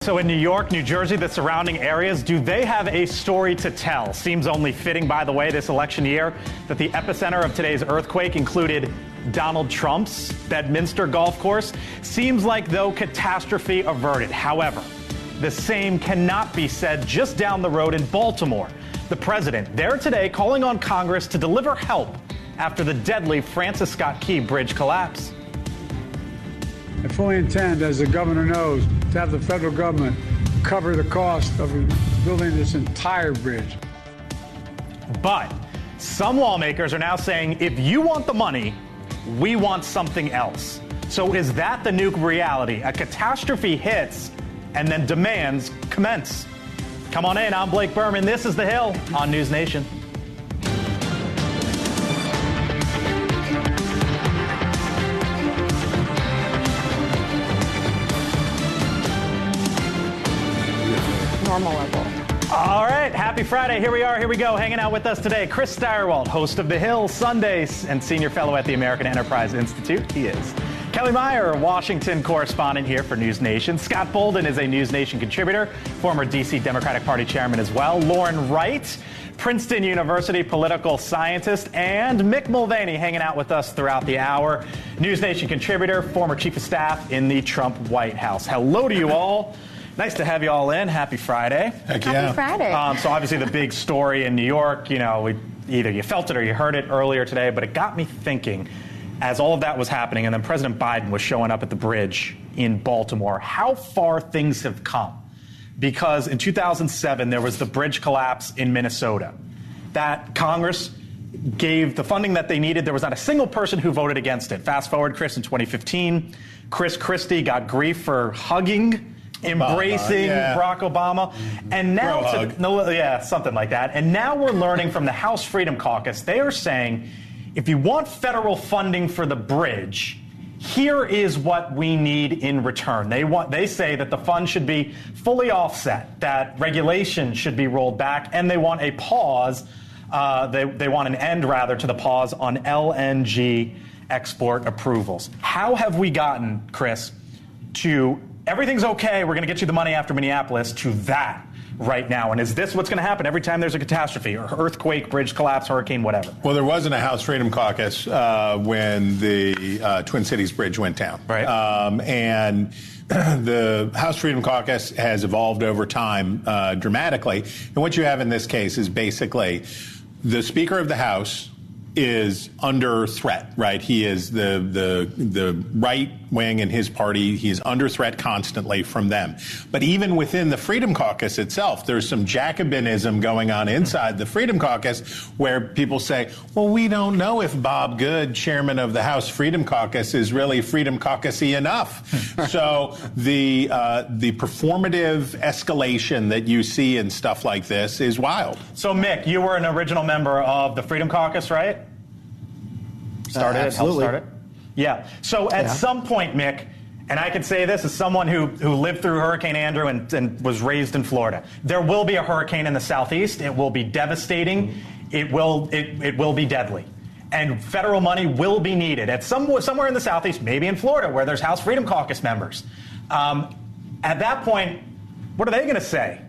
So in New York, New Jersey, the surrounding areas, do they have a story to tell? Seems only fitting, by the way, this election year that the epicenter of today's earthquake included Donald Trump's Bedminster golf course. Seems like, though, catastrophe averted. However, the same cannot be said just down the road in Baltimore. The president there today calling on Congress to deliver help after the deadly Francis Scott Key Bridge collapse. I fully intend, as the governor knows, to have the federal government cover the cost of building this entire bridge. But some lawmakers are now saying, if you want the money, we want something else. So is that the new reality? A catastrophe hits and then demands commence. Come on in, I'm Blake Berman. This is The Hill on NewsNation. Normal level. All right, happy Friday. Here we are. Here we go. Hanging out with us today, Chris Steyerwalt, host of The Hill Sundays and senior fellow at the American Enterprise Institute. He is. Kelly Meyer, Washington correspondent here for NewsNation. Scott Bolden is a NewsNation contributor, former D.C. Democratic Party chairman as well. Lauren Wright, Princeton University political scientist, and Mick Mulvaney hanging out with us throughout the hour. NewsNation contributor, former chief of staff in the Trump White House. Hello to you all. Nice to have you all in. Happy Friday. Heck yeah. Happy Friday. So obviously the big story in New York, either you felt it or you heard it earlier today, but it got me thinking as all of that was happening and then President Biden was showing up at the bridge in Baltimore, how far things have come. Because in 2007, there was the bridge collapse in Minnesota. That Congress gave the funding that they needed. There was not a single person who voted against it. Fast forward, Chris, in 2015, Chris Christie got grief for hugging embracing Barack Obama, and now something like that. And now we're learning from the House Freedom Caucus, they are saying, if you want federal funding for the bridge, here is what we need in return. They say that the fund should be fully offset, that regulation should be rolled back, and they want a pause. They want an end, rather, to the pause on LNG export approvals. How have we gotten, Chris, to everything's okay, we're going to get you the money after Minneapolis, to that right now? And is this what's going to happen every time there's a catastrophe, or earthquake, bridge collapse, hurricane, whatever? Well, there wasn't a House Freedom Caucus when the Twin Cities Bridge went down. Right. And the House Freedom Caucus has evolved over time dramatically. And what you have in this case is basically the Speaker of the House is under threat, right? He is the right wing in his party. He is under threat constantly from them. But even within the Freedom Caucus itself, there's some Jacobinism going on inside the Freedom Caucus where people say, well, we don't know if Bob Good, chairman of the House Freedom Caucus, is really Freedom Caucus-y enough. So the performative escalation that you see in stuff like this is wild. So, Mick, you were an original member of the Freedom Caucus, right? Started it, helped start it. Yeah. So at some point, Mick, and I can say this as someone who lived through Hurricane Andrew and was raised in Florida, there will be a hurricane in the southeast. It will be devastating. It will be deadly. And federal money will be needed at somewhere in the southeast, maybe in Florida, where there's House Freedom Caucus members. At that point, what are they going to say?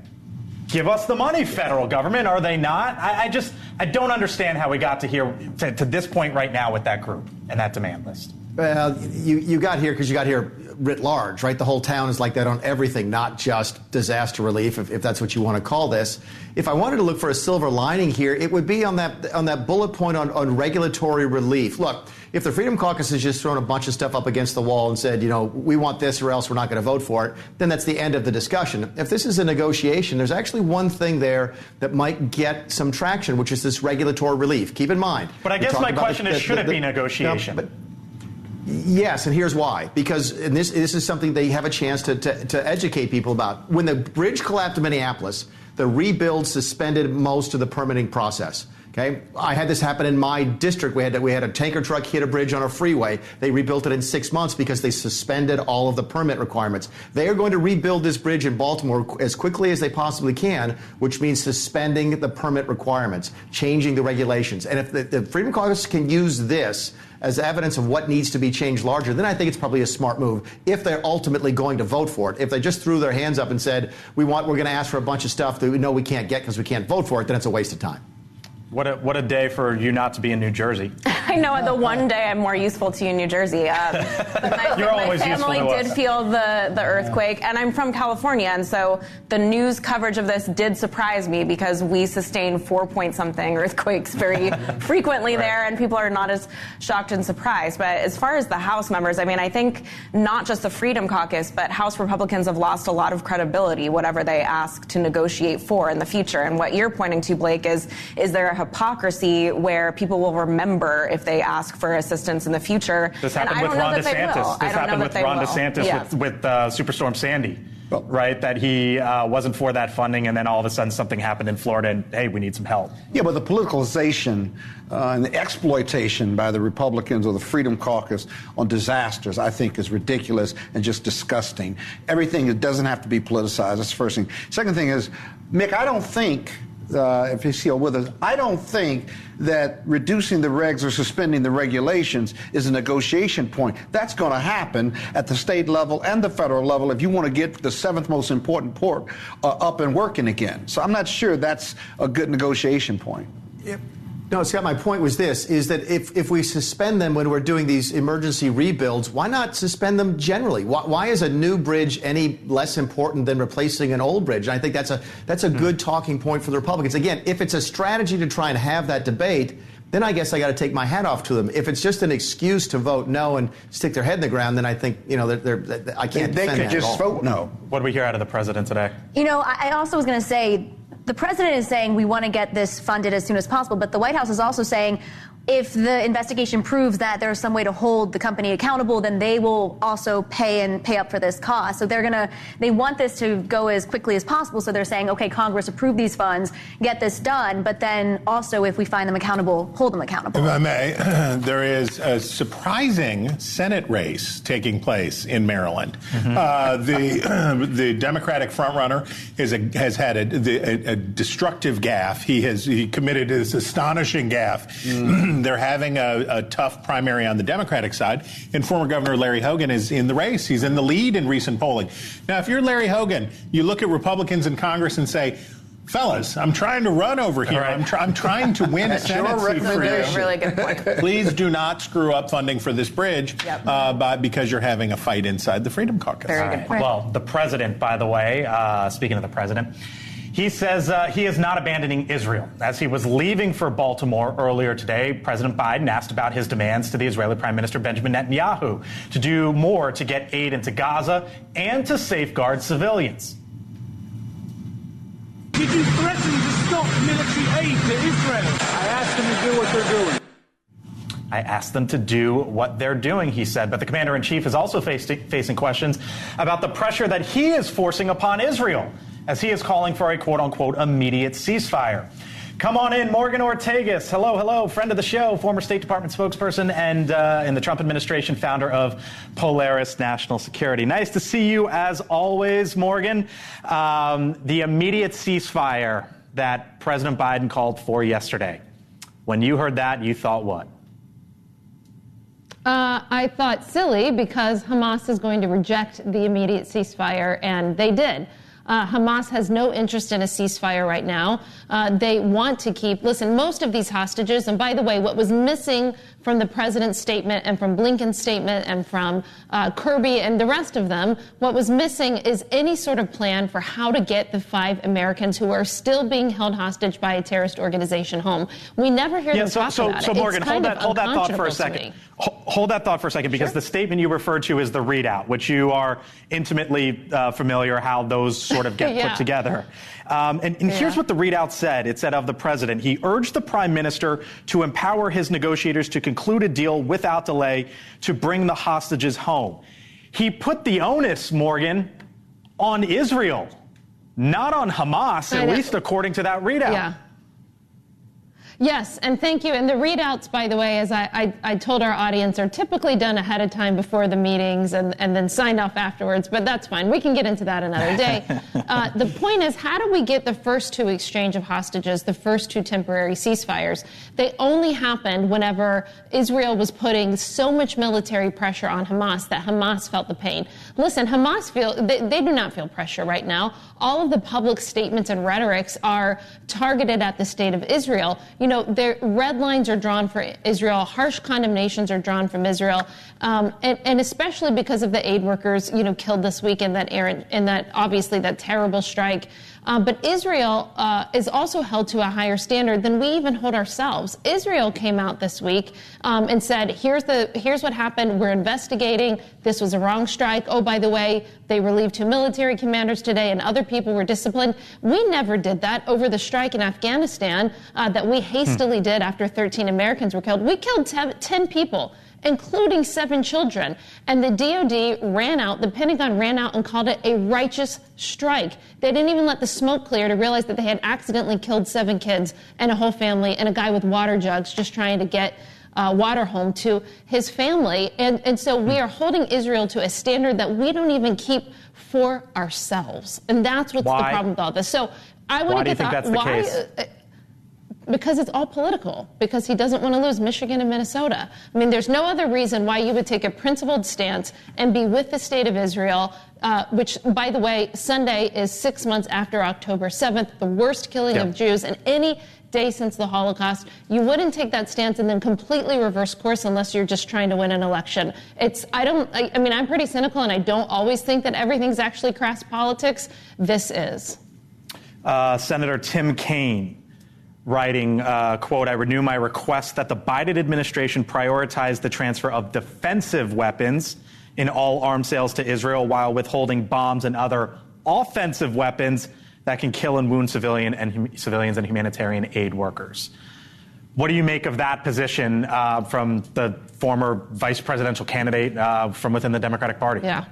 Give us the money, federal government. Are they not? I don't understand how we got to this point right now with that group and that demand list. Well, you got here because you got here writ large, right? The whole town is like that on everything, not just disaster relief, if that's what you want to call this. If I wanted to look for a silver lining here, it would be on that bullet point on regulatory relief. Look, if the Freedom Caucus has just thrown a bunch of stuff up against the wall and said, we want this or else we're not going to vote for it, then that's the end of the discussion. If this is a negotiation, there's actually one thing there that might get some traction, which is this regulatory relief. Keep in mind. But I guess my question is, should it be negotiation? Yes, and here's why. Because this is something they have a chance to educate people about. When the bridge collapsed in Minneapolis, the rebuild suspended most of the permitting process. Okay, I had this happen in my district. We had a tanker truck hit a bridge on a freeway. They rebuilt it in 6 months because they suspended all of the permit requirements. They are going to rebuild this bridge in Baltimore as quickly as they possibly can, which means suspending the permit requirements, changing the regulations. And if the Freedom Caucus can use this as evidence of what needs to be changed larger, then I think it's probably a smart move if they're ultimately going to vote for it. If they just threw their hands up and said, we're going to ask for a bunch of stuff that we know we can't get because we can't vote for it, then it's a waste of time. What a day for you not to be in New Jersey. I know, the one day I'm more useful to you in New Jersey. But my family did feel the earthquake, and I'm from California, and so the news coverage of this did surprise me because we sustain 4-point-something earthquakes very frequently there, and people are not as shocked and surprised. But as far as the House members, I mean, I think not just the Freedom Caucus, but House Republicans have lost a lot of credibility, whatever they ask to negotiate for in the future. And what you're pointing to, Blake, is there a hypocrisy where people will remember if they ask for assistance in the future. This happened with Ron DeSantis. This happened with Ron DeSantis with Superstorm Sandy, right? That he wasn't for that funding, and then all of a sudden something happened in Florida, and hey, we need some help. Yeah, but the politicalization and the exploitation by the Republicans or the Freedom Caucus on disasters, I think, is ridiculous and just disgusting. Everything that doesn't have to be politicized. That's the first thing. Second thing is, Mick, I don't think. If he's still with us, I don't think that reducing the regs or suspending the regulations is a negotiation point. That's going to happen at the state level and the federal level if you want to get the seventh most important port up and working again. So I'm not sure that's a good negotiation point. Yep. No, Scott, my point was this, is that if we suspend them when we're doing these emergency rebuilds, why not suspend them generally? Why is a new bridge any less important than replacing an old bridge? And I think that's a good talking point for the Republicans. Again, if it's a strategy to try and have that debate, then I guess I got to take my hat off to them. If it's just an excuse to vote no and stick their head in the ground, then I think, I can't They defend could that just at all. vote no. What did we hear out of the president today? I also was going to say, the president is saying we want to get this funded as soon as possible, but the White House is also saying if the investigation proves that there's some way to hold the company accountable, then they will also pay up for this cost. So they want this to go as quickly as possible. So they're saying, okay, Congress, approve these funds, get this done. But then also, if we find them accountable, hold them accountable. If I may, there is a surprising Senate race taking place in Maryland. The Democratic frontrunner has had a destructive gaffe. He committed this astonishing gaffe. They're having a tough primary on the Democratic side, and former Governor Larry Hogan is in the race. He's in the lead in recent polling. Now, if you're Larry Hogan, you look at Republicans in Congress and say, fellas, I'm trying to run over here. Right. I'm trying to win a Senate seat for you. Really good point. Please do not screw up funding for this bridge because you're having a fight inside the Freedom Caucus. Very good point. Well, the president, by the way, speaking of the president, he says he is not abandoning Israel. As he was leaving for Baltimore earlier today, President Biden asked about his demands to the Israeli Prime Minister Benjamin Netanyahu to do more to get aid into Gaza and to safeguard civilians. Did you threaten to stop military aid to Israel? I asked them to do what they're doing. I asked them to do what they're doing, he said. But the commander-in-chief is also facing questions about the pressure that he is forcing upon Israel, as he is calling for a quote-unquote immediate ceasefire. Come on in, Morgan Ortagus. Hello, friend of the show, former State Department spokesperson and in the Trump administration, founder of Polaris National Security. Nice to see you as always, Morgan. The immediate ceasefire that President Biden called for yesterday. When you heard that, you thought what? I thought silly because Hamas is going to reject the immediate ceasefire, and they did. Hamas has no interest in a ceasefire right now. They want to keep, listen, most of these hostages, and by the way, what was missing from the president's statement and from Blinken's statement and from Kirby and the rest of them, what was missing is any sort of plan for how to get the 5 Americans who are still being held hostage by a terrorist organization home. We never hear them talk about it. So Morgan, hold that thought for a unconscionable second. Hold that thought for a second, because Sure. the statement you referred to is the readout, which you are intimately familiar how those sort of get put together. And here's what the readout said. It said of the president, he urged the prime minister to empower his negotiators to conclude a deal without delay to bring the hostages home. He put the onus, Morgan, on Israel, not on Hamas, at least according to that readout. Yes, and thank you. And the readouts, by the way, as I told our audience, are typically done ahead of time before the meetings and then signed off afterwards, but that's fine. We can get into that another day. The point is, how do we get the first two exchange of hostages, the first two temporary ceasefires? They only happened whenever Israel was putting so much military pressure on Hamas that Hamas felt the pain. Listen, Hamas they do not feel pressure right now. All of the public statements and rhetorics are targeted at the state of Israel. You know, their red lines are drawn for Israel, harsh condemnations are drawn from Israel, and especially because of the aid workers, you know, killed this week in that obviously that terrible strike. But Israel is also held to a higher standard than we even hold ourselves. Israel came out this week and said, here's what happened. We're investigating. This was a wrong strike. Oh, by the way, they relieved 2 military commanders today and other people were disciplined. We never did that over the strike in Afghanistan that we hastily did after 13 Americans were killed. We killed 10 people, including 7 children. And the DOD the Pentagon ran out and called it a righteous strike. They didn't even let the smoke clear to realize that they had accidentally killed 7 kids and a whole family and a guy with water jugs just trying to get water home to his family. And so we are holding Israel to a standard that we don't even keep for ourselves. And that's what's the problem with all this. So I want to get think that's the case? Because it's all political, because he doesn't want to lose Michigan and Minnesota. I mean, there's no other reason why you would take a principled stance and be with the state of Israel, which, by the way, Sunday is 6 months after October 7th, the worst killing of Jews in any day since the Holocaust. You wouldn't take that stance and then completely reverse course unless you're just trying to win an election. I mean, I'm pretty cynical, and I don't always think that everything's actually crass politics. This is. Senator Tim Kaine writing, quote, I renew my request that the Biden administration prioritize the transfer of defensive weapons in all arms sales to Israel while withholding bombs and other offensive weapons that can kill and wound civilians and humanitarian aid workers. What do you make of that position from the former vice presidential candidate from within the Democratic Party? Yeah.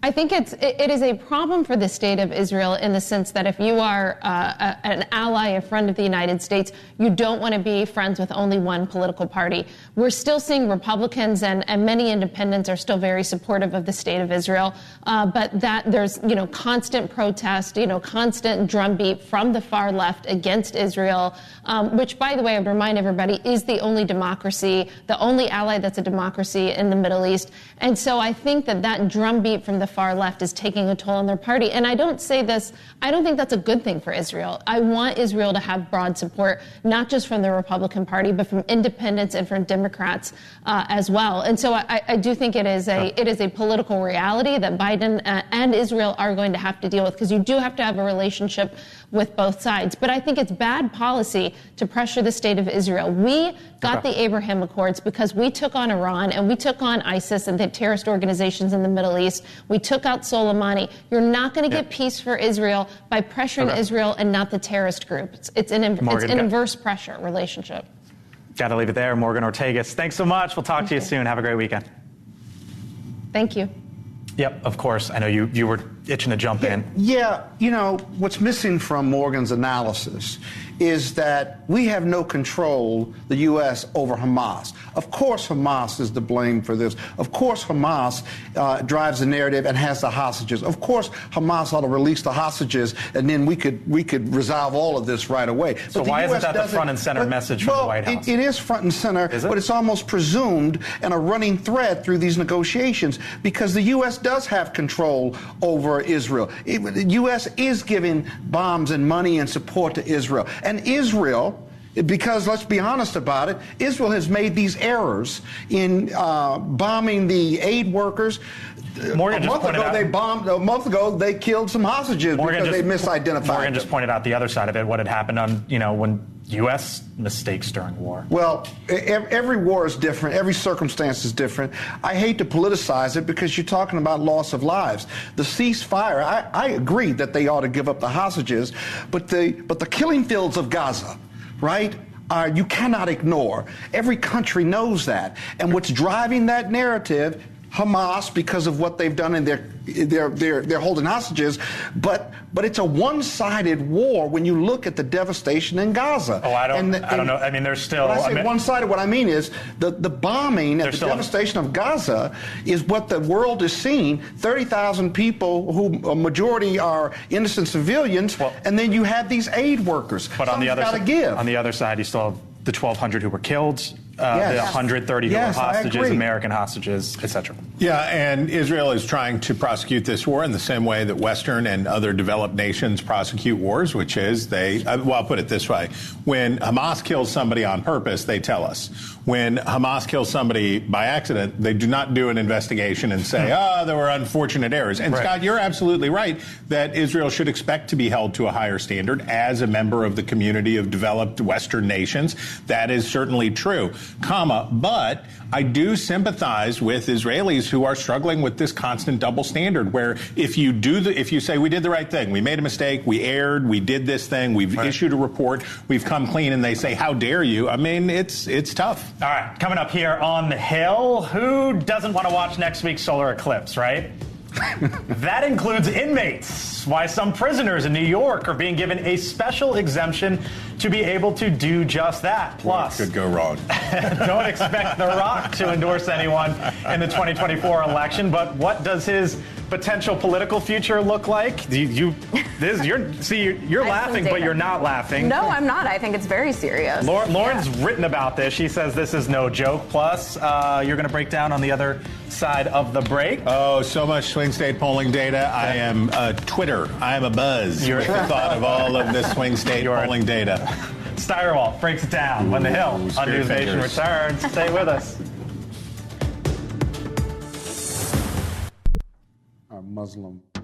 I think it is a problem for the state of Israel in the sense that if you are an ally, a friend of the United States, you don't want to be friends with only one political party. We're still seeing Republicans and many independents are still very supportive of the state of Israel, but that there's, constant protest, constant drumbeat from the far left against Israel, which, by the way, I would remind everybody, is the only democracy, the only ally that's a democracy in the Middle East. And so I think that drumbeat from the far left is taking a toll on their party. And I don't say this, I don't think that's a good thing for Israel. I want Israel to have broad support, not just from the Republican Party, but from independents and from Democrats as well. And so I do think it is a political reality that Biden and Israel are going to have to deal with, because you do have to have a relationship with both sides. But I think it's bad policy to pressure the state of Israel. We got the Abraham Accords because we took on Iran and we took on ISIS and the terrorist organizations in the Middle East. We took out Soleimani. You're not going to get peace for Israel by pressuring Israel and not the terrorist group. It's an inverse pressure relationship. Got to leave it there. Morgan Ortagus, thanks so much. We'll talk to you soon. Have a great weekend. Thank you. Yep, of course. I know you were itching to jump in. Yeah, what's missing from Morgan's analysis is that we have no control, the U.S., over Hamas. Of course Hamas is to blame for this. Of course Hamas drives the narrative and has the hostages. Of course Hamas ought to release the hostages, and then we could resolve all of this right away. So why isn't that the front and center message from the White House? It is front and center, but it's almost presumed and a running thread through these negotiations because the U.S. does have control over Israel. The U.S. is giving bombs and money and support to Israel. And Israel, because let's be honest about it, Israel has made these errors in bombing the aid workers. A month ago, they killed some hostages because they misidentified Morgan just pointed out the other side of it, what had happened on, when U.S. mistakes during war. Well, every war is different. Every circumstance is different. I hate to politicize it because you're talking about loss of lives. The ceasefire, I agree that they ought to give up the hostages, but the killing fields of Gaza, right? You cannot ignore. Every country knows that. And what's driving that narrative Hamas because of what they've done in they're holding hostages, but it's a one-sided war when you look at the devastation in Gaza. Oh, I don't know. I mean, there's still. When I say one-sided, what I mean is the bombing and the devastation of Gaza is what the world is seeing. 30,000 people, who a majority are innocent civilians, and then you have these aid workers. But on the other side, you still have the 1,200 who were killed, the 130 who were hostages, American hostages, etc. Yeah, and Israel is trying to prosecute this war in the same way that Western and other developed nations prosecute wars, which is I'll put it this way. When Hamas kills somebody on purpose, they tell us. When Hamas kills somebody by accident, they do not do an investigation and say, there were unfortunate errors. And Scott, you're absolutely right that Israel should expect to be held to a higher standard as a member of the community of developed Western nations. That is certainly true, but I do sympathize with Israelis who are struggling with this constant double standard, where if you say we did the right thing, we made a mistake, we erred, we did this thing, we've issued a report, we've come clean, and they say, how dare you? I mean, it's tough. All right, coming up here on the Hill, who doesn't want to watch next week's solar eclipse, right? That includes inmates. Why some prisoners in New York are being given a special exemption to be able to do just that. Plus, what could go wrong? Don't expect The Rock to endorse anyone in the 2024 election, but what does his potential political future look like? You're laughing, but you're not laughing. No, I'm not. I think it's very serious. Lauren's written about this. She says this is no joke. Plus, you're going to break down on the other side of the break. Oh, so much swing state polling data. I am Twitter. I am a buzz with the thought of all of this swing state polling data. Steyerwalt breaks it down when the Hill on NewsNation returns. Stay with us. Muslim. All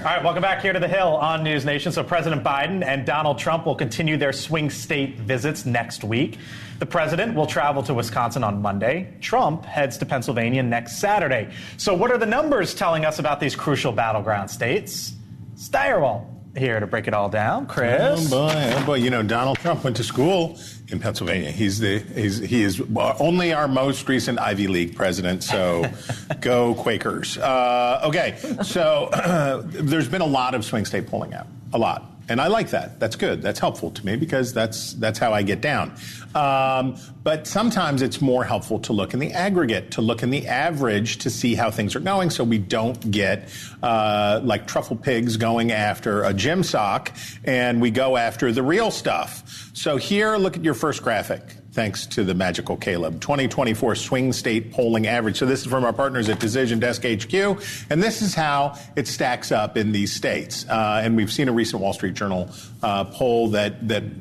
right, welcome back here to the Hill on NewsNation. So President Biden and Donald Trump will continue their swing state visits next week. The president will travel to Wisconsin on Monday. Trump heads to Pennsylvania next Saturday. So what are the numbers telling us about these crucial battleground states? Steyerwalt here to break it all down. Chris. Oh boy. You know, Donald Trump went to school in Pennsylvania. He is only our most recent Ivy League president. So go Quakers. Okay. So there's been a lot of swing state polling out. A lot. And I like that. That's good. That's helpful to me because that's how I get down. But sometimes it's more helpful to look in the aggregate, to look in the average to see how things are going so we don't get like truffle pigs going after a gym sock and we go after the real stuff. So here, look at your first graphic. Thanks to the magical Caleb. 2024 swing state polling average. So this is from our partners at Decision Desk HQ. And this is how it stacks up in these states. And we've seen a recent Wall Street Journal poll that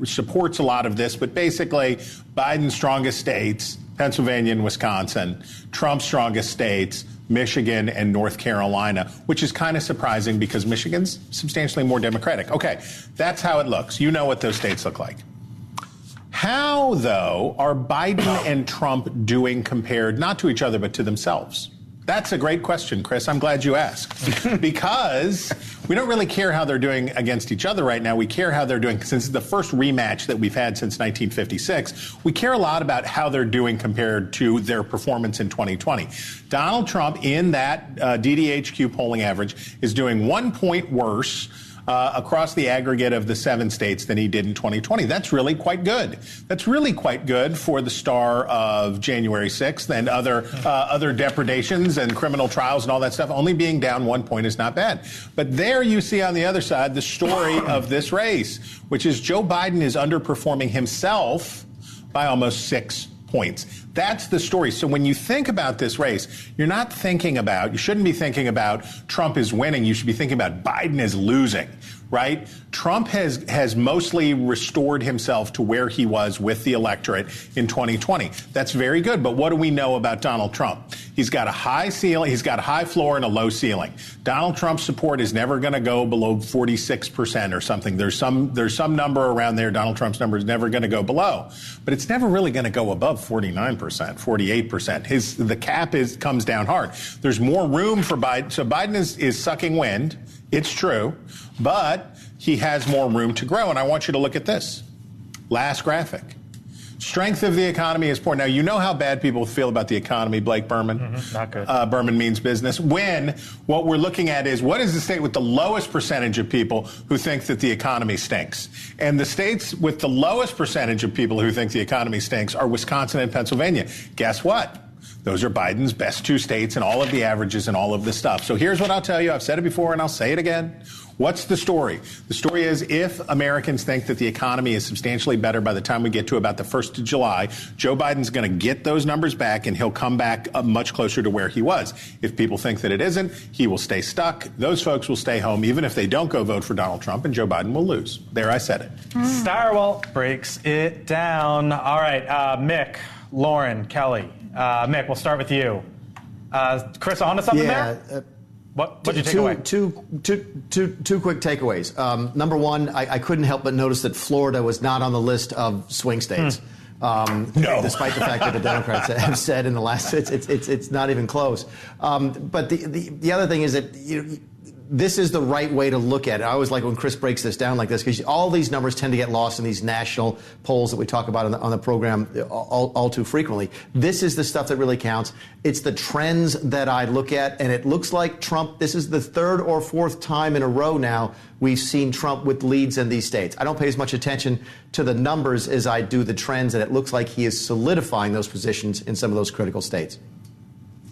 supports a lot of this. But basically, Biden's strongest states, Pennsylvania and Wisconsin. Trump's strongest states, Michigan and North Carolina, which is kind of surprising because Michigan's substantially more Democratic. Okay, that's how it looks. You know what those states look like. How, though, are Biden and Trump doing compared not to each other, but to themselves? That's a great question, Chris. I'm glad you asked. Because we don't really care how they're doing against each other right now. We care how they're doing, since it's the first rematch that we've had since 1956. We care a lot about how they're doing compared to their performance in 2020. Donald Trump, in that DDHQ polling average, is doing 1 point worse across the aggregate of the 7 states than he did in 2020. That's really quite good. That's really quite good for the star of January 6th and other depredations and criminal trials and all that stuff. Only being down 1 point is not bad. But there you see on the other side the story of this race, which is Joe Biden is underperforming himself by almost 6 points. That's the story. So when you think about this race, you shouldn't be thinking about Trump is winning. You should be thinking about Biden is losing, right? Trump has mostly restored himself to where he was with the electorate in 2020. That's very good. But what do we know about Donald Trump? He's got a high ceiling. He's got a high floor and a low ceiling. Donald Trump's support is never going to go below 46% or something. There's some number around there. Donald Trump's number is never going to go below, but it's never really going to go above 49%, 48%. The cap comes down hard. There's more room for Biden. So Biden is sucking wind. It's true, but he has more room to grow. And I want you to look at this last graphic. Strength of the economy is poor. Now, you know how bad people feel about the economy, Blake Berman. Not good. Berman means business. When what we're looking at is what is the state with the lowest percentage of people who think that the economy stinks? And the states with the lowest percentage of people who think the economy stinks are Wisconsin and Pennsylvania. Guess what? Those are Biden's best 2 states and all of the averages and all of the stuff. So here's what I'll tell you. I've said it before and I'll say it again. What's the story? The story is if Americans think that the economy is substantially better by the time we get to about the 1st of July, Joe Biden's going to get those numbers back and he'll come back much closer to where he was. If people think that it isn't, he will stay stuck. Those folks will stay home even if they don't go vote for Donald Trump, and Joe Biden will lose. There, I said it. Stirewalt breaks it down. All right, Mick, Lauren, Kelly. Mick, we'll start with you. Chris, on to something there? What'd you take away? Two quick takeaways. Number one, I couldn't help but notice that Florida was not on the list of swing states. No. Despite the fact that the Democrats have said in the last, it's not even close. But the other thing is that this is the right way to look at it. I always like when Chris breaks this down like this, because all these numbers tend to get lost in these national polls that we talk about on the program all too frequently. This is the stuff that really counts. It's the trends that I look at, and it looks like Trump, this is the 3rd or 4th time in a row now we've seen Trump with leads in these states. I don't pay as much attention to the numbers as I do the trends, and it looks like he is solidifying those positions in some of those critical states.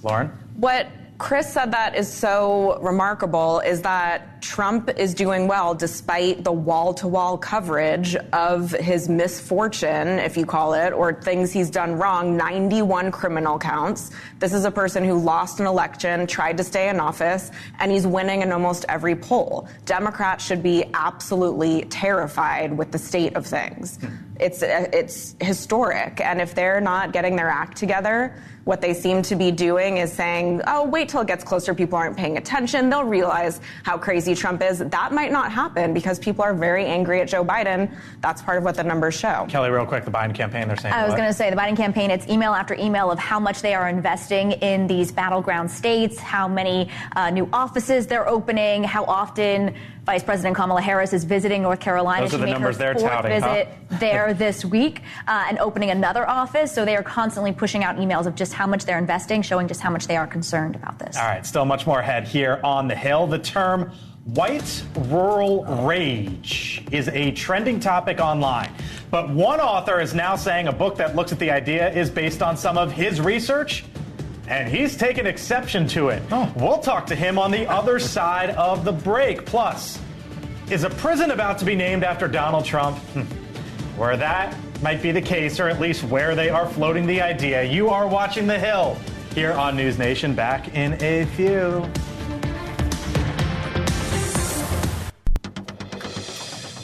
Lauren? What Chris said that is so remarkable is that Trump is doing well despite the wall-to-wall coverage of his misfortune, if you call it, or things he's done wrong, 91 criminal counts. This is a person who lost an election, tried to stay in office, and he's winning in almost every poll. Democrats should be absolutely terrified with the state of things. It's historic, and if they're not getting their act together, what they seem to be doing is saying, oh, wait till it gets closer, people aren't paying attention, they'll realize how crazy Trump is. That might not happen because people are very angry at Joe Biden. That's part of what the numbers show. Kelly, real quick, the Biden campaign, they're saying I was going to say, the Biden campaign, it's email after email of how much they are investing in these battleground states, how many new offices they're opening, how often Vice President Kamala Harris is visiting North Carolina. Those are the numbers they're touting, visit there this week and opening another office. So they are constantly pushing out emails of just how much they're investing, showing just how much they are concerned about this. All right, still much more ahead here on The Hill. The term white rural rage is a trending topic online. But one author is now saying a book that looks at the idea is based on some of his research, and he's taken exception to it. We'll talk to him on the other side of the break. Plus, is a prison about to be named after Donald Trump? Where that might be the case, or at least where they are floating the idea. You are watching The Hill here on NewsNation. Back in a few.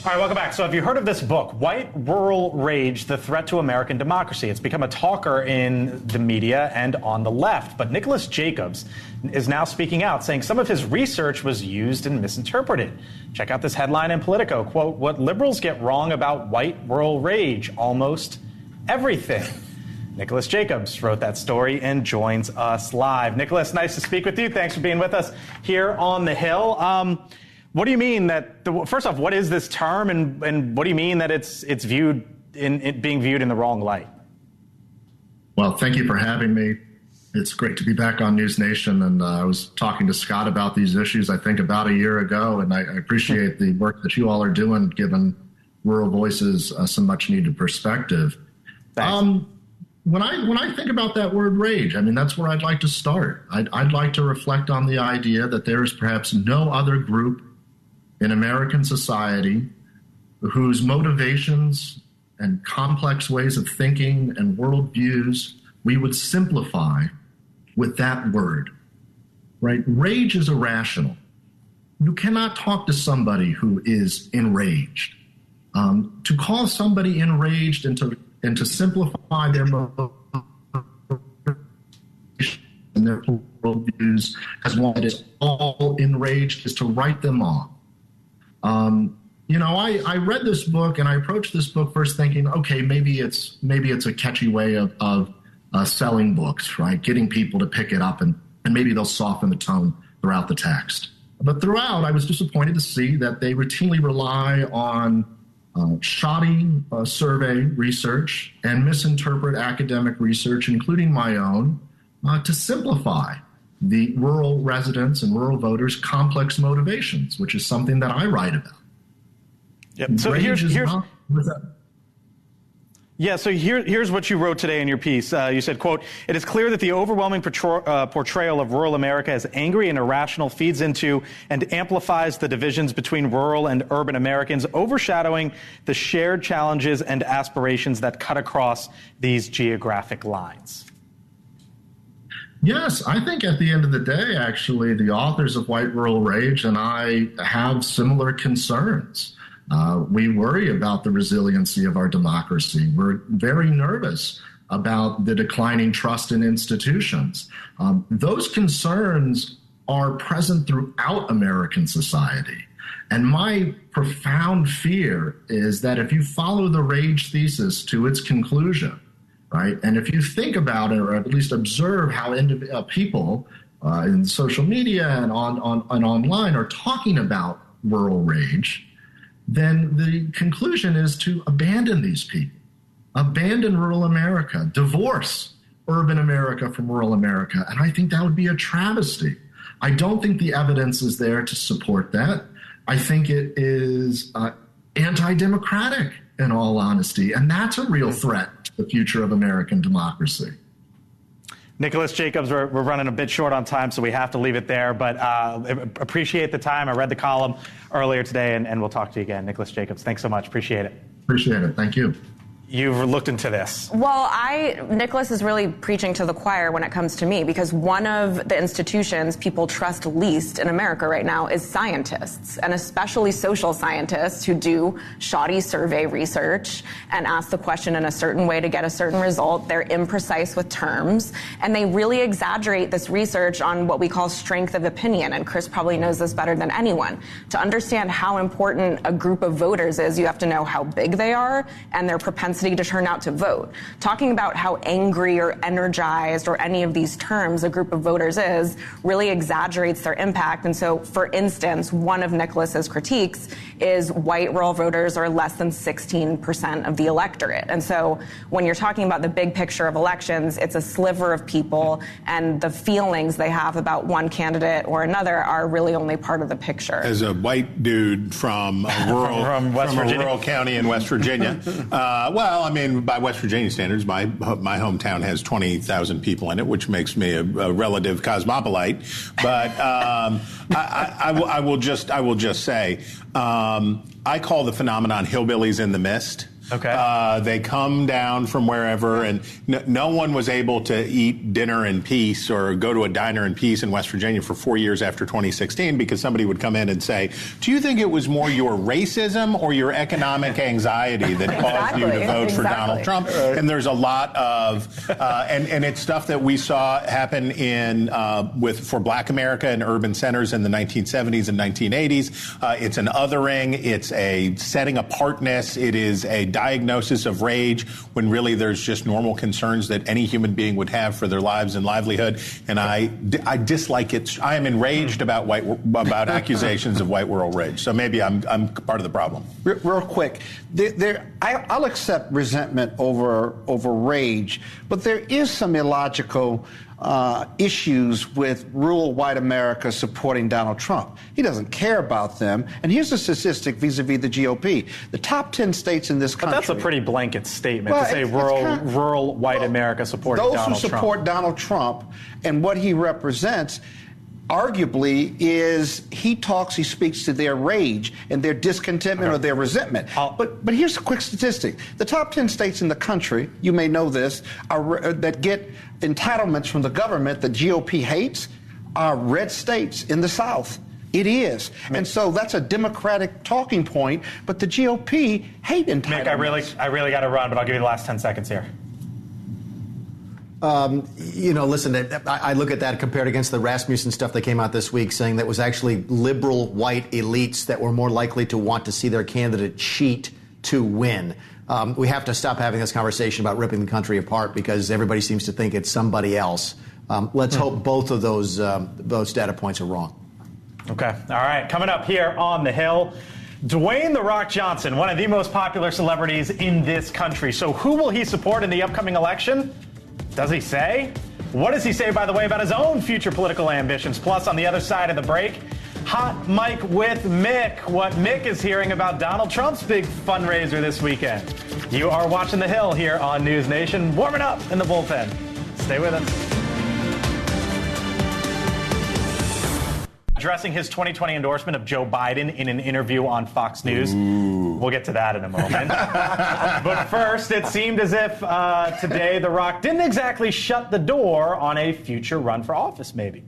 All right, welcome back. So have you heard of this book, White Rural Rage, The Threat to American Democracy? It's become a talker in the media and on the left. But Nicholas Jacobs is now speaking out, saying some of his research was used and misinterpreted. Check out this headline in Politico. Quote, what liberals get wrong about white rural rage, almost everything. Nicholas Jacobs wrote that story and joins us live. Nicholas, nice to speak with you. Thanks for being with us here on The Hill. What do you mean that, first off, what is this term, and what do you mean that it's viewed being viewed in the wrong light? Well, thank you for having me. It's great to be back on NewsNation, and I was talking to Scott about these issues, I think, about a year ago, and I appreciate the work that you all are doing, giving rural voices some much-needed perspective. When I think about that word rage, I mean, that's where I'd like to start. I'd like to reflect on the idea that there is perhaps no other group in American society whose motivations and complex ways of thinking and worldviews we would simplify with that word, right? Rage is irrational. You cannot talk to somebody who is enraged. To call somebody enraged and to simplify their motivations and their worldviews as one that is all enraged is to write them off. I read this book and I approached this book first thinking, okay, maybe it's a catchy way of selling books, right? Getting people to pick it up and maybe they'll soften the tone throughout the text. But throughout, I was disappointed to see that they routinely rely on shoddy survey research and misinterpret academic research, including my own, to simplify the rural residents and rural voters' complex motivations, which is something that I write about. Yep. So here's what you wrote today in your piece. You said, quote, "It is clear that the overwhelming portrayal of rural America as angry and irrational feeds into and amplifies the divisions between rural and urban Americans, overshadowing the shared challenges and aspirations that cut across these geographic lines." Yes, I think at the end of the day, actually, the authors of White Rural Rage and I have similar concerns. We worry about the resiliency of our democracy. We're very nervous about the declining trust in institutions. Those concerns are present throughout American society. And my profound fear is that if you follow the Rage thesis to its conclusion, right, and if you think about it, or at least observe how people in social media and online are talking about rural rage, then the conclusion is to abandon these people, abandon rural America, divorce urban America from rural America. And I think that would be a travesty. I don't think the evidence is there to support that. I think it is anti-democratic, in all honesty, and that's a real threat to the future of American democracy. Nicholas Jacobs, we're running a bit short on time, so we have to leave it there. But appreciate the time. I read the column earlier today, and we'll talk to you again. Nicholas Jacobs, thanks so much. Appreciate it. Appreciate it. Thank you. You've looked into this. Well, Nicholas is really preaching to the choir when it comes to me, because one of the institutions people trust least in America right now is scientists, and especially social scientists who do shoddy survey research and ask the question in a certain way to get a certain result. They're imprecise with terms, and they really exaggerate this research on what we call strength of opinion, and Chris probably knows this better than anyone. To understand how important a group of voters is, you have to know how big they are and their propensity to turn out to vote. Talking about how angry or energized or any of these terms a group of voters is really exaggerates their impact. And so, for instance, one of Nicholas's critiques is white rural voters are less than 16% of the electorate. And so when you're talking about the big picture of elections, it's a sliver of people, and the feelings they have about one candidate or another are really only part of the picture. As a white dude from a rural, from a rural county in West Virginia, well, I mean, by West Virginia standards, my hometown has 20,000 people in it, which makes me a relative cosmopolite. But I will just say, I call the phenomenon hillbillies in the mist. Okay. They come down from wherever, and no one was able to eat dinner in peace or go to a diner in peace in West Virginia for 4 years after 2016 because somebody would come in and say, do you think it was more your racism or your economic anxiety that caused you to vote for Donald Trump? And there's a lot of, and it's stuff that we saw happen for Black America in urban centers in the 1970s and 1980s. It's an othering. It's a setting apartness. It is a diagnosis of rage when really there's just normal concerns that any human being would have for their lives and livelihood. And I dislike it. I am enraged about accusations of white rural rage. So maybe I'm part of the problem. Real quick, I'll accept resentment over rage, but there is some illogical issues with rural white America supporting Donald Trump. He doesn't care about them. And here's a statistic vis-a-vis the GOP. The top 10 states in this country. But that's a pretty blanket statement to say rural white America supporting Donald Trump. Those who support Donald Trump and what he represents arguably is he speaks to their rage and their discontentment or their resentment. But here's a quick statistic. The top 10 states in the country, you may know this, that get entitlements from the government that GOP hates are red states in the South. It is. And so that's a Democratic talking point, but the GOP hate entitlements. Mick, I really got to run, but I'll give you the last 10 seconds here. Listen, I look at that compared against the Rasmussen stuff that came out this week saying that was actually liberal white elites that were more likely to want to see their candidate cheat to win. We have to stop having this conversation about ripping the country apart because everybody seems to think it's somebody else. Let's hope both of those data points are wrong. Okay. All right. Coming up here on The Hill, Dwayne "The Rock" Johnson, one of the most popular celebrities in this country. So who will he support in the upcoming election? Does he say? What does he say, by the way, about his own future political ambitions? Plus, on the other side of the break, Hot Mic with Mick. What Mick is hearing about Donald Trump's big fundraiser this weekend. You are watching The Hill here on News Nation, warming up in the bullpen. Stay with us. Addressing his 2020 endorsement of Joe Biden in an interview on Fox News. Ooh. We'll get to that in a moment. But first, it seemed as if today The Rock didn't exactly shut the door on a future run for office, maybe.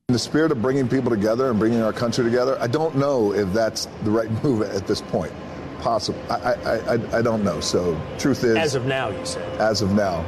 In the spirit of bringing people together and bringing our country together, I don't know if that's the right move at this point. Possible. I don't know. So, truth is... As of now, you said. As of now.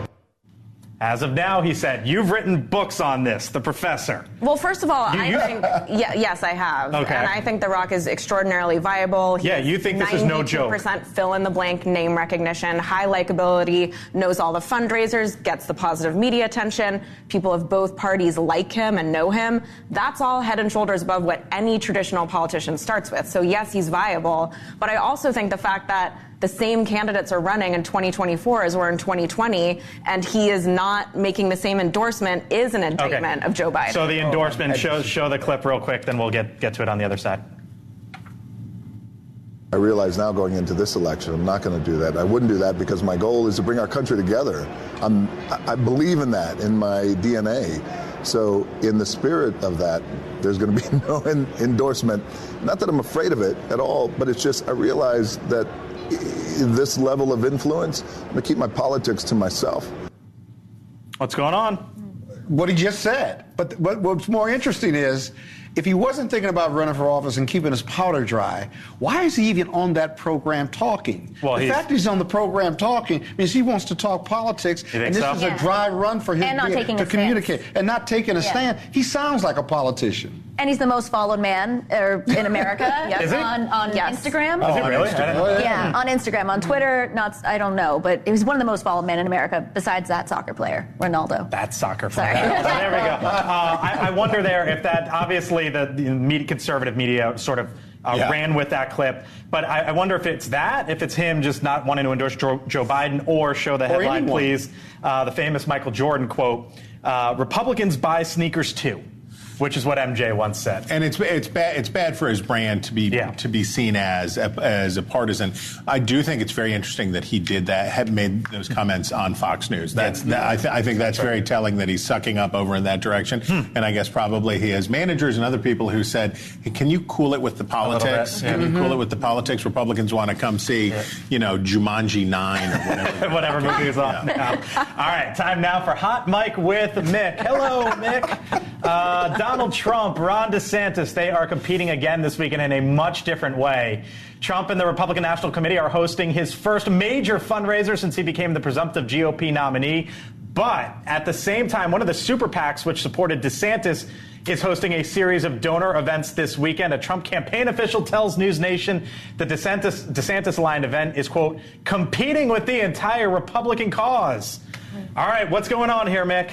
As of now, he said, you've written books on this, The Professor. Well, first of all, I think, yes, I have. Okay. And I think The Rock is extraordinarily viable. Yeah, you think this is no joke. 92% fill-in-the-blank name recognition, high likability, knows all the fundraisers, gets the positive media attention. People of both parties like him and know him. That's all head and shoulders above what any traditional politician starts with. So, yes, he's viable. But I also think the fact that the same candidates are running in 2024 as were in 2020, and he is not making the same endorsement is an indictment of Joe Biden. So the endorsement, show the clip real quick, then we'll get to it on the other side. I realize now going into this election, I'm not going to do that. I wouldn't do that because my goal is to bring our country together. I believe in that in my DNA. So in the spirit of that, there's going to be no endorsement. Not that I'm afraid of it at all, but it's just I realize that this level of influence, I'm going to keep my politics to myself. What's going on? What he just said. But what's more interesting is, if he wasn't thinking about running for office and keeping his powder dry, why is he even on that program talking? Well, the fact he's on the program talking means he wants to talk politics, and this is a dry run for him to communicate and not taking a stand. He sounds like a politician. And he's the most followed man in America on Instagram. Is he really? Yeah, on Instagram, on Twitter. I don't know, but he was one of the most followed men in America besides that soccer player, Ronaldo. That soccer player. There we go. I wonder there if that, obviously the conservative media sort of ran with that clip, but I wonder if it's that, if it's him just not wanting to endorse Joe Biden, or show the headline, please. The famous Michael Jordan quote, Republicans buy sneakers too. Which is what MJ once said, and it's bad for his brand to be seen as a partisan. I do think it's very interesting that he did that, had made those comments on Fox News. I think that's very telling that he's sucking up over in that direction. And I guess probably he has managers and other people who said, hey, "Can you cool it with the politics? Can you cool it with the politics? Republicans want to come see, Jumanji 9 or whatever whatever movie is on now." All right, time now for Hot Mic with Mick. Hello, Mick. Donald Trump, Ron DeSantis, they are competing again this weekend in a much different way. Trump and the Republican National Committee are hosting his first major fundraiser since he became the presumptive GOP nominee. But at the same time, one of the super PACs which supported DeSantis is hosting a series of donor events this weekend. A Trump campaign official tells NewsNation the DeSantis-aligned event is, quote, competing with the entire Republican cause. All right, what's going on here, Mick?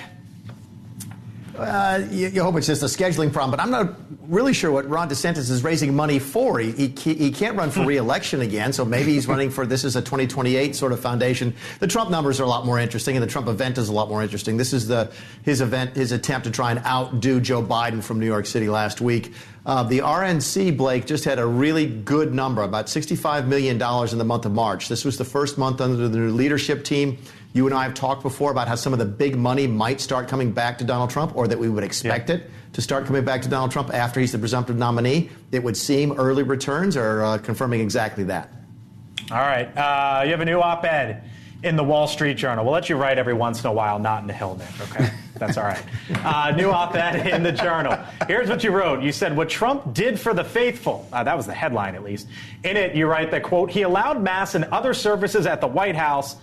You hope it's just a scheduling problem, but I'm not really sure what Ron DeSantis is raising money for. He can't run for re-election again, so maybe he's running for, this is a 2028 sort of foundation. The Trump numbers are a lot more interesting, and the Trump event is a lot more interesting. This is his attempt to try and outdo Joe Biden from New York City last week. The RNC, Blake, just had a really good number, about $65 million in the month of March. This was the first month under the new leadership team. You and I have talked before about how some of the big money might start coming back to Donald Trump, or that we would expect it to start coming back to Donald Trump after he's the presumptive nominee. It would seem early returns are confirming exactly that. All right. You have a new op-ed in the Wall Street Journal. We'll let you write every once in a while, not in the Hill, Nick, okay? That's all right. New op-ed in the Journal. Here's what you wrote. You said, what Trump did for the faithful. That was the headline, at least. In it, you write that, quote, he allowed Mass and other services at the White House,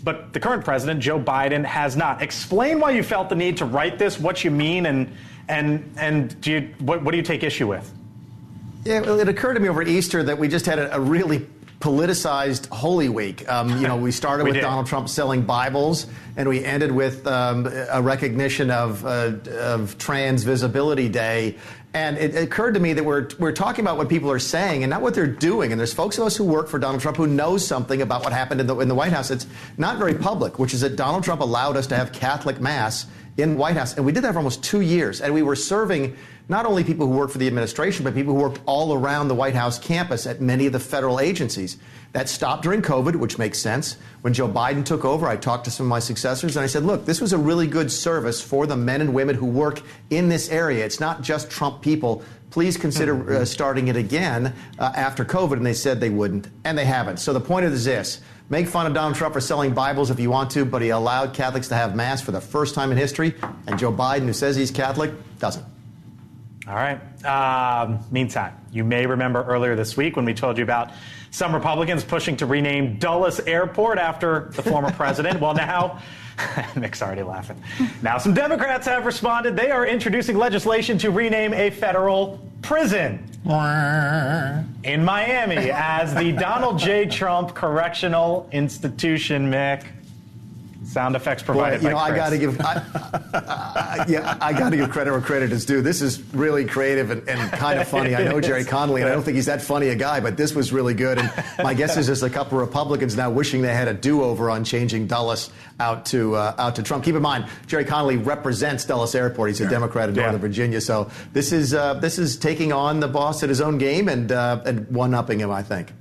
but the current president, Joe Biden, has not. Explain why you felt the need to write this, what you mean, and what do you take issue with? Yeah, well, it occurred to me over Easter that we just had a really politicized Holy Week. We started with Donald Trump selling Bibles, and we ended with a recognition of Trans Visibility Day. And it occurred to me that we're talking about what people are saying and not what they're doing. And there's folks of us who work for Donald Trump who know something about what happened in the White House. It's not very public, which is that Donald Trump allowed us to have Catholic Mass in the White House. And we did that for almost 2 years. And we were serving not only people who worked for the administration, but people who worked all around the White House campus at many of the federal agencies. That stopped during COVID, which makes sense. When Joe Biden took over, I talked to some of my successors and I said, look, this was a really good service for the men and women who work in this area. It's not just Trump people. Please consider starting it again after COVID. And they said they wouldn't, and they haven't. So the point is this. Make fun of Donald Trump for selling Bibles if you want to, but he allowed Catholics to have Mass for the first time in history. And Joe Biden, who says he's Catholic, doesn't. All right. Meantime, you may remember earlier this week when we told you about some Republicans pushing to rename Dulles Airport after the former president. Well, now, Nick's already laughing. Now some Democrats have responded. They are introducing legislation to rename a federal prison in Miami as the Donald J. Trump Correctional Institution, Mick. Sound effects provided by Chris. I got to give credit where credit is due. This is really creative and kind of funny. I know Jerry Connolly, and I don't think he's that funny a guy, but this was really good. And my guess is there's a couple of Republicans now wishing they had a do-over on changing Dulles out to Trump. Keep in mind, Jerry Connolly represents Dulles Airport. He's a Democrat in Northern Virginia, so this is taking on the boss at his own game and one-upping him, I think.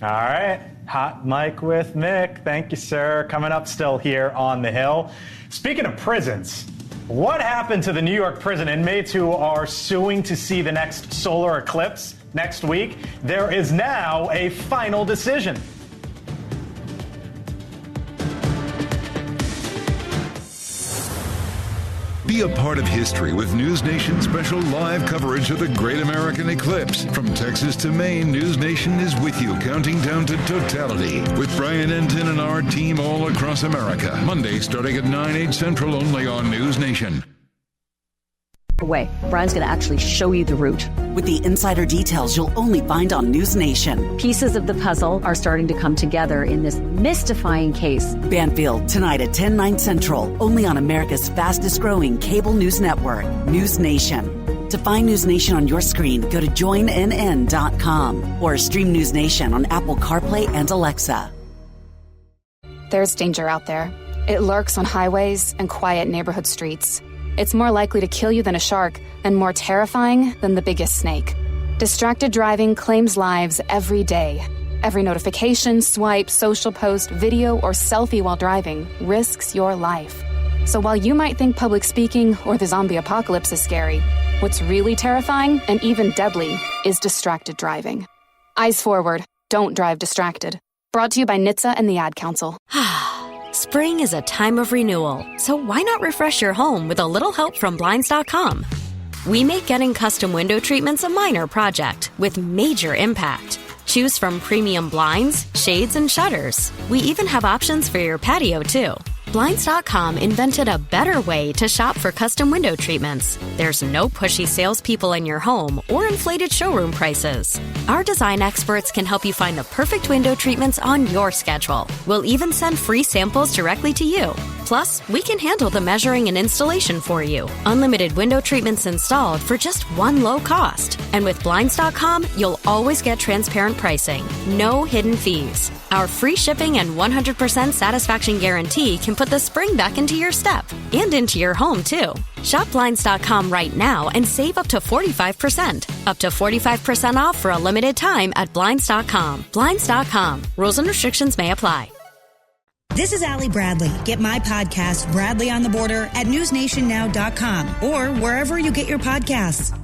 All right. Hot Mic with Mick. Thank you, sir. Coming up still here on the Hill. Speaking of prisons, what happened to the New York prison inmates who are suing to see the next solar eclipse next week? There is now a final decision. Be a part of history with NewsNation special live coverage of the Great American Eclipse. From Texas to Maine, NewsNation is with you, counting down to totality. With Brian Enton and our team all across America. Monday starting at 9/8 Central, only on NewsNation. Way. Brian's going to actually show you the route. With the insider details you'll only find on NewsNation. Pieces of the puzzle are starting to come together in this mystifying case. Banfield, tonight at 10/9 Central, only on America's fastest growing cable news network, NewsNation. To find NewsNation on your screen, go to joinnn.com or stream NewsNation on Apple CarPlay and Alexa. There's danger out there. It lurks on highways and quiet neighborhood streets. It's more likely to kill you than a shark and more terrifying than the biggest snake. Distracted driving claims lives every day. Every notification, swipe, social post, video, or selfie while driving risks your life. So while you might think public speaking or the zombie apocalypse is scary, what's really terrifying and even deadly is distracted driving. Eyes forward. Don't drive distracted. Brought to you by NHTSA and the Ad Council. Spring is a time of renewal, so why not refresh your home with a little help from Blinds.com? We make getting custom window treatments a minor project with major impact. Choose from premium blinds, shades, and shutters. We even have options for your patio, too. Blinds.com invented a better way to shop for custom window treatments. There's no pushy salespeople in your home or inflated showroom prices. Our design experts can help you find the perfect window treatments on your schedule. We'll even send free samples directly to you. Plus, we can handle the measuring and installation for you. Unlimited window treatments installed for just one low cost. And with Blinds.com, you'll always get transparent pricing. No hidden fees. Our free shipping and 100% satisfaction guarantee can put the spring back into your step and into your home, too. Shop Blinds.com right now and save up to 45%. Up to 45% off for a limited time at Blinds.com. Blinds.com. Rules and restrictions may apply. This is Allie Bradley. Get my podcast, Bradley on the Border, at newsnationnow.com or wherever you get your podcasts.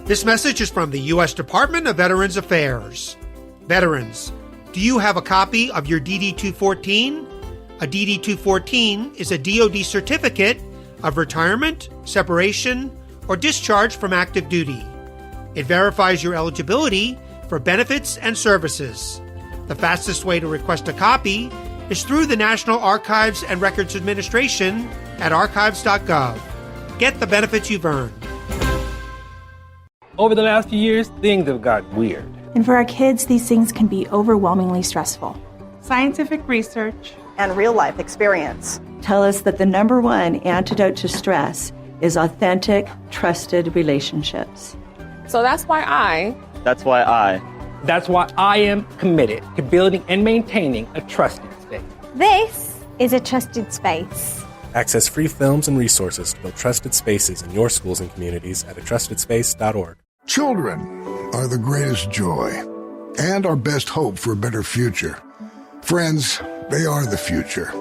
This message is from the U.S. Department of Veterans Affairs. Veterans, do you have a copy of your DD-214? A DD-214 is a DoD certificate of retirement, separation, or discharge from active duty. It verifies your eligibility for benefits and services. The fastest way to request a copy is through the National Archives and Records Administration at archives.gov. Get the benefits you've earned. Over the last few years, things have got weird. And for our kids, these things can be overwhelmingly stressful. Scientific research and real-life experience tell us that the number one antidote to stress is authentic, trusted relationships. So that's why I am committed to building and maintaining a trusted space. This is a trusted space. Access free films and resources to build trusted spaces in your schools and communities at atrustedspace.org. Children are the greatest joy and our best hope for a better future. Friends, they are the future.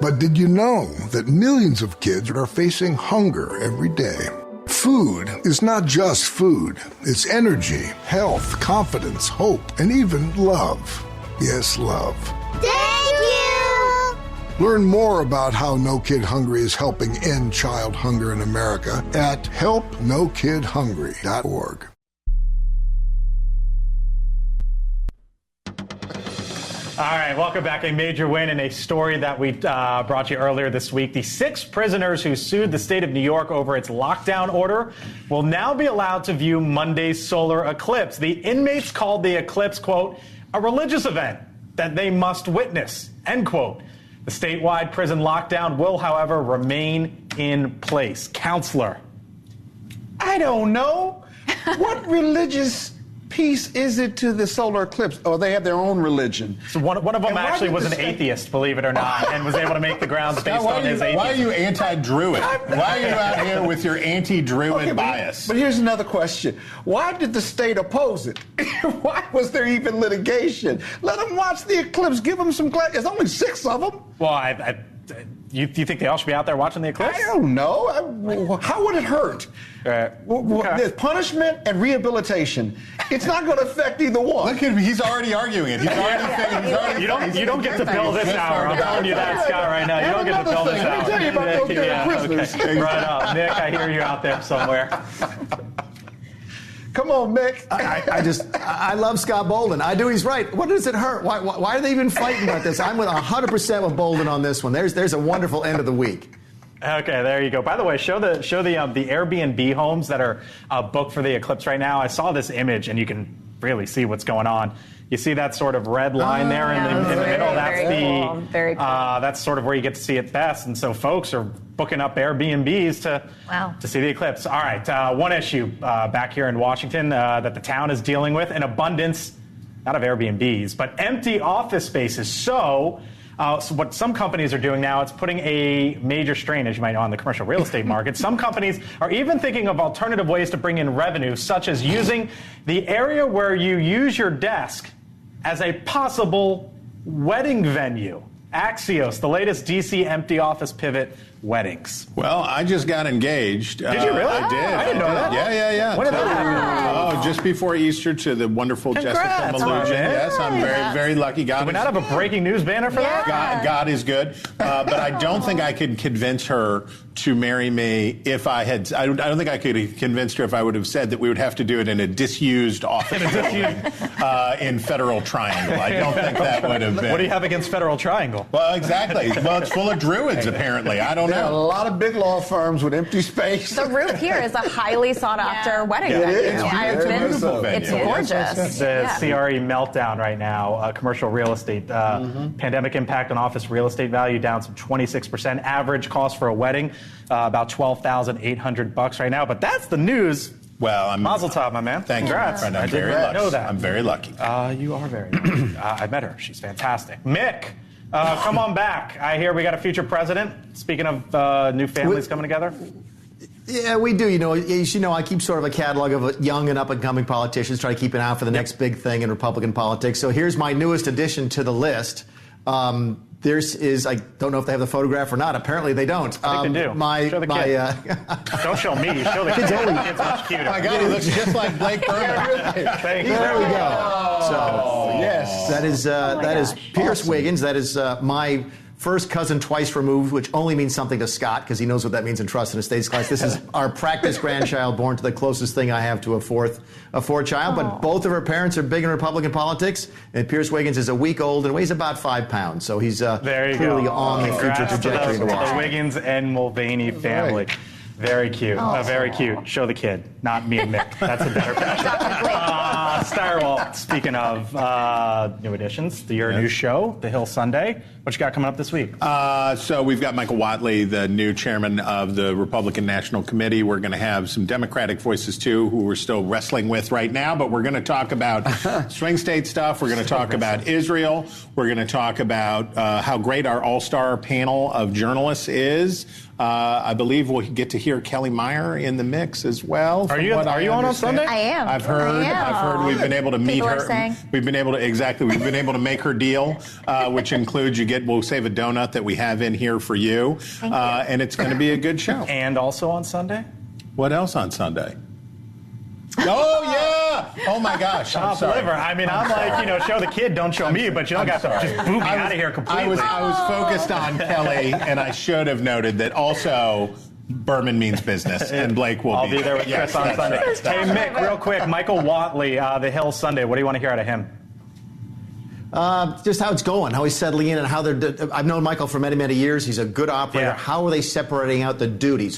But did you know that millions of kids are facing hunger every day? Food is not just food. It's energy, health, confidence, hope, and even love. Yes, love. Thank you! Learn more about how No Kid Hungry is helping end child hunger in America at helpnokidhungry.org. All right, welcome back. A major win in a story that we brought you earlier this week. The 6 prisoners who sued the state of New York over its lockdown order will now be allowed to view Monday's solar eclipse. The inmates called the eclipse, quote, a religious event that they must witness, end quote. The statewide prison lockdown will, however, remain in place. Counselor. I don't know. What religious piece is it to the solar eclipse? Oh, they have their own religion. So one of them actually was an atheist, believe it or not, and was able to make the grounds based on his atheism. Why are you anti-Druid? Why are you out here with your anti-Druid bias? But here's another question. Why did the state oppose it? Why was there even litigation? Let them watch the eclipse. Give them some clarity. There's only 6 of them. Well, you think they all should be out there watching the eclipse? I don't know. How would it hurt? Okay. There's punishment and rehabilitation. It's not going to affect either one. Look at him. He's already arguing it. He's already thinking. You don't get to bill this hour. I'm telling you that, Scott, right now. You don't get to bill this hour. Let me tell you about those prisoners. Okay. Right up. Nick, I hear you out there somewhere. Come on, Mick. I love Scott Bolden. I do. He's right. What does it hurt? Why are they even fighting about this? I'm with 100% with Bolden on this one. There's a wonderful end of the week. Okay, there you go. By the way, show the Airbnb homes that are booked for the eclipse right now. I saw this image, and you can really see what's going on. You see that sort of red line there in the middle? That's very cool. That's sort of where you get to see it best. And so folks are booking up Airbnbs to see the eclipse. All right, one issue back here in Washington that the town is dealing with, an abundance, not of Airbnbs, but empty office spaces. So what some companies are doing now, it's putting a major strain, as you might know, on the commercial real estate market. Some companies are even thinking of alternative ways to bring in revenue, such as using the area where you use your desk as a possible wedding venue. Axios, the latest DC empty office pivot, weddings. Well, I just got engaged. Did you really? I did. I didn't know that. Yeah. When did that happen? Oh, just before Easter to the wonderful Jessica Malugin. Yes, I'm very, very lucky. Do we not have a breaking news banner for that? God is good. But I don't think I could convince her to marry me if I had. I don't think I could have convinced her if I would have said that we would have to do it in a disused office in Federal Triangle. I don't think that would have been. What do you have against Federal Triangle? Well, exactly. Well, it's full of Druids, apparently. I don't know. There are a lot of big law firms with empty space. The roof here is a highly sought-after wedding venue. It's gorgeous. The CRE meltdown right now, commercial real estate. Pandemic impact on office real estate value down some 26%. Average cost for a wedding, about $12,800 right now. But that's the news. Well, Mazel tov, my man. Thank you, my friend. I did not know that. I'm very lucky. You are very lucky. I met her. She's fantastic. Mick, come on back. I hear we got a future president. Speaking of new families coming together. Yeah, we do. As you know, I keep sort of a catalog of young and up-and-coming politicians, try to keep an eye out for the next big thing in Republican politics. So here's my newest addition to the list. I don't know if they have the photograph or not. Apparently they don't. I think they do. Show the kid. Don't show me. Show the kid. The kid's much cuter. Oh my God, he looks just like Blake Berman. There we go. So, yes, that is Pierce Wiggins. That is my first cousin twice removed, which only means something to Scott because he knows what that means in trust and estates class. This is our practice grandchild born to the closest thing I have to a fourth child. But both of her parents are big in Republican politics, and Pierce Wiggins is a week old and weighs about 5 pounds. So he's clearly on the future trajectory to watch. The Wiggins and Mulvaney family. Right. Very cute. Very cute. Show the kid, not me and Mick. That's a better picture. Well, speaking of new additions, your new show, The Hill Sunday. What you got coming up this week? So we've got Michael Whatley, the new chairman of the Republican National Committee. We're going to have some Democratic voices, too, who we're still wrestling with right now. But we're going to talk about swing state stuff. We're going to talk about Israel. We're going to talk about how great our all-star panel of journalists is. I believe we'll get to hear Kelly Meyer in the mix as well. Are you on Sunday? I am. I've heard we've been able to meet her. We've been able to make her deal, which includes we'll save a donut that we have in here for you. And it's going to be a good show. And also on Sunday? What else on Sunday? Oh, yeah! Oh, my gosh. Top liver. I mean, I'm like, show the kid, don't show me, but you don't got to just boot me out of here completely. I was focused on Kelly, and I should have noted that also Berman means business, and Blake will I'll be there with Chris on Sunday. Right. Hey, Mick, real quick, Michael Whatley, The Hill Sunday. What do you want to hear out of him? Just how it's going, how he's settling in, and how I've known Michael for many, many years. He's a good operator. Yeah. How are they separating out the duties?